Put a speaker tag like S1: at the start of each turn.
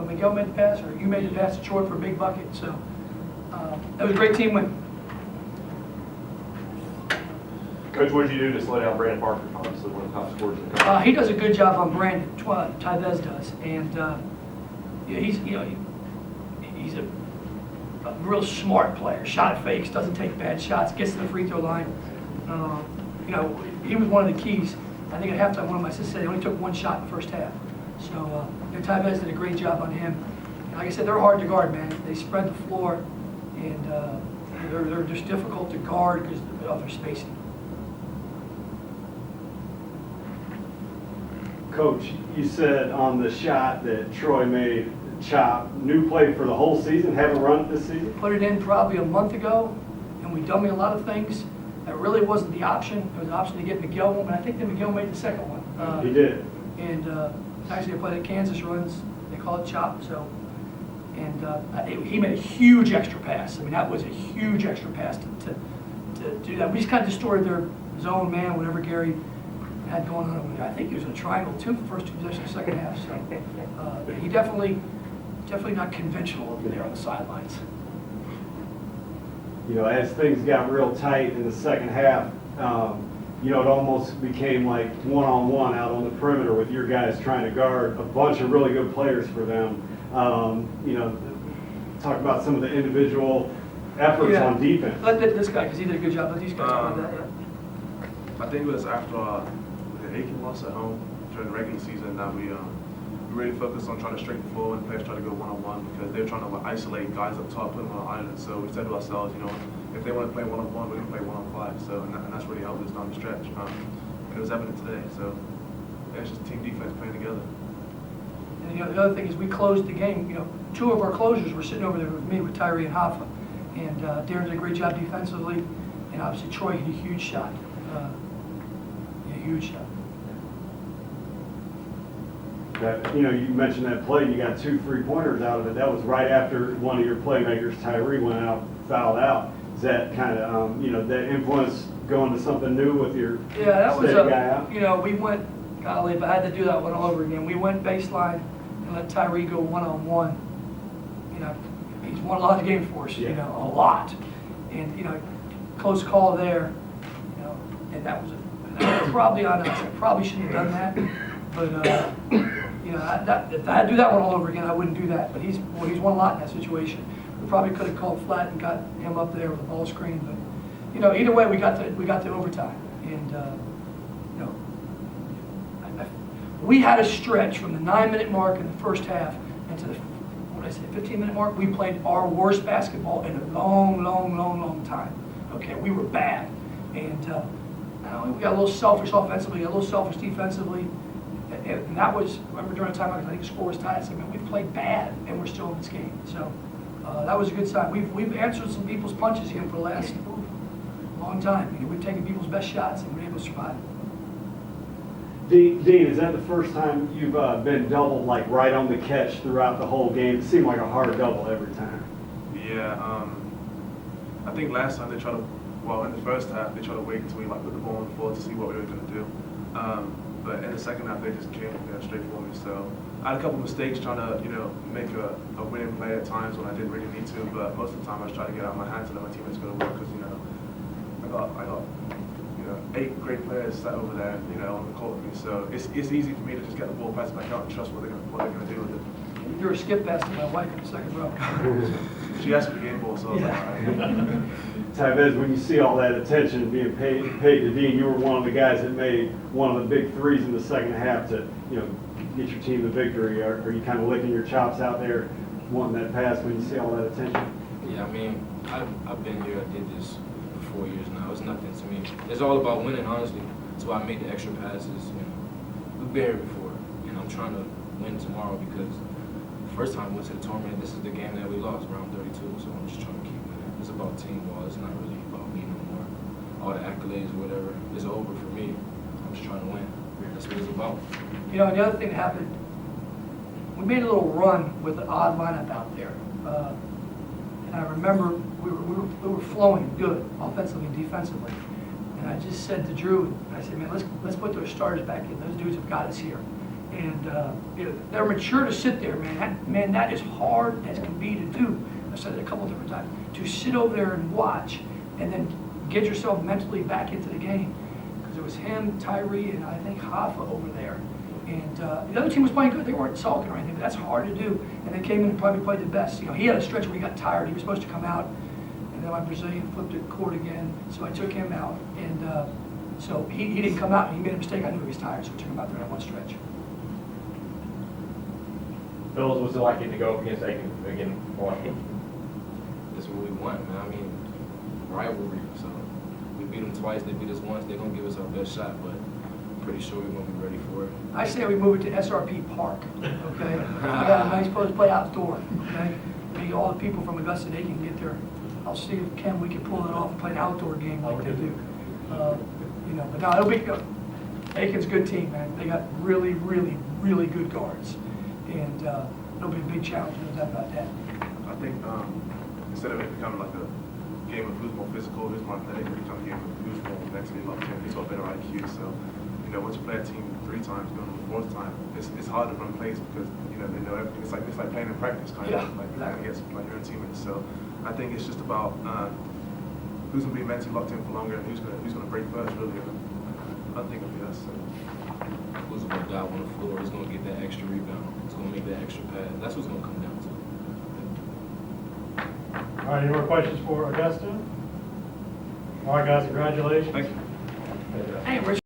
S1: Miguel made the pass, or you made the pass to Troy for a big bucket. So that was a great team win.
S2: Coach, what did you do to slow down Brandon Parker? Obviously, one of the top scorers in the country.
S1: He does a good job on Brandon. Tyvez does, and yeah, he's a real smart player. Shot fakes, doesn't take bad shots, gets to the free throw line. He was one of the keys. I think at halftime, one of my sisters said he only took one shot in the first half. So Tyvez did a great job on him. And like I said, they're hard to guard, man. They spread the floor, and they're just difficult to guard because of their spacing.
S3: Coach, you said on the shot that Troy made chop, new play for the whole season, haven't run it this season?
S1: Put it in probably a month ago, and we dummy a lot of things. That really wasn't the option. It was an option to get Miguel one, but I think that Miguel made the second one.
S3: He did.
S1: And actually, I played at Kansas runs. They call it chop. So, and he made a huge extra pass. I mean, that was a huge extra pass to do that. We just kind of distorted their zone man, whatever Gary had going on. I think he was in a triangle too for the first two possessions of the second half. So he definitely not conventional over there on the sidelines.
S3: As things got real tight in the second half, it almost became like one-on-one out on the perimeter with your guys trying to guard a bunch of really good players for them. Talk about some of the individual efforts on defense.
S1: Let this guy, because he did a good job. Let these guys talk about that.
S4: I think it was after the Aiken loss at home during the regular season that we really focused on trying to strengthen forward and players try to go one-on-one because they were trying to isolate guys up top, put them on an island. So we said to ourselves, if they want to play one-on-one, we're going to play one-on-five. So and that's really helped us down the stretch. It was evident today. So yeah, it's just team defense playing together.
S1: And the other thing is we closed the game. Two of our closers were sitting over there with me, with Tyree and Hoffa. And Darren did a great job defensively. And obviously Troy hit a huge shot. Huge shot.
S3: You mentioned that play, you got 2 3-pointers out of it. That was right after one of your playmakers, Tyree, went out, fouled out. Is that kind of, that influence going to something new with your
S1: that was
S3: guy out?
S1: we went, golly, if I had to do that one all over again, we went baseline and let Tyree go one-on-one. He's won a lot of games for us, a lot. And, close call there, and that was probably on us. I probably shouldn't have done that. But, if I had to do that one all over again, I wouldn't do that. But he's won a lot in that situation. We probably could have called flat and got him up there with the ball screen. But, either way, we got to overtime. And, we had a stretch from the 9-minute mark in the first half into the 15-minute mark. We played our worst basketball in a long, long, long, long time. Okay, we were bad. And we got a little selfish offensively, a little selfish defensively. And that was, remember during the time, I think the score was tied. I said, man, we played bad, and we're still in this game. So that was a good sign. We've answered some people's punches here for the last long time. We've taken people's best shots, and we're able to survive.
S3: Deane, is that the first time you've been doubled, like right on the catch throughout the whole game? It seemed like a hard double every time.
S4: Yeah, I think last time in the first half, they tried to wait until we put the ball on the floor to see what we were going to do. But in the second half, they just came straight for me. So I had a couple mistakes trying to, make a winning play at times when I didn't really need to. But most of the time, I was trying to get out of my hands and let my teammates go to work because, I got 8 great players sat over there, on the court with me. So it's easy for me to just get the ball passed back out and trust what they're going to do with it.
S1: You were a skip pass to my wife in the second row.
S4: She asked for the game ball, so I was like, all right.
S3: Tyvez, when you see all that attention being paid to Deane, you were one of the guys that made one of the big threes in the second half to, get your team the victory. Are you kind of licking your chops out there, wanting that pass when you see all that attention?
S5: Yeah, I've been here. I did this for 4 years now. It's nothing to me. It's all about winning, honestly. That's why I made the extra passes. We've been here before, and I'm trying to win tomorrow because the first time we went to the tournament, this is the game that we lost, round 32. So I'm just trying to keep winning. It's about team ball. It's not really about me no more. All the accolades or whatever, it's over for me. I'm just trying to win. That's what it's about.
S1: And the other thing that happened, we made a little run with an odd lineup out there. And I remember we were flowing good, offensively and defensively. And I just said to Drew, I said, man, let's put those starters back in. Those dudes have got us here. And, they're mature to sit there, man. That is hard as can be to do. I've said it a couple different times. To sit over there and watch and then get yourself mentally back into the game. Because it was him, Tyree, and I think Hoffa over there. And the other team was playing good. They weren't sulking or anything, but that's hard to do. And they came in and probably played the best. He had a stretch where he got tired. He was supposed to come out. And then my Brazilian flipped the court again. So I took him out. And so he didn't come out. He made a mistake. I knew he was tired, so I took him out there on one stretch.
S2: Phillips, what's it like getting to go up against Aiken again?
S5: That's what we want, man. I mean, rivalry. So we beat them twice. They beat us once. They're gonna give us our best shot, but pretty sure we're gonna be ready for it.
S1: I say we move it to SRP Park, okay? We got a nice place to play outdoor, okay? Maybe all the people from Augusta, they can get there. I'll see if Ken, we can pull it off and play an outdoor game like they do. But no, it'll be good. Aiken's a good team, man. They got really, really, really good guards. And it'll be a big challenge, no doubt about that.
S4: I think instead of it becoming like a game of who's more physical, who's more athletic, it becomes a game of who's more mentally locked in, who's got better IQ. So, once you play a team 3 times, going on the 4th time, it's hard to run plays because they know everything. It's like playing in practice, kind of like against like your own teammates. So, I think it's just about who's gonna be mentally locked in for longer and who's gonna break first. Really, I think it'll be us. So.
S5: Who's gonna guy on the floor? Who's gonna get that extra rebound? Who's gonna make that extra pass? That's what's gonna come down to.
S6: All right, any more questions for Augusta? All right, guys, congratulations.
S4: Thank you.
S1: Hey, Rich.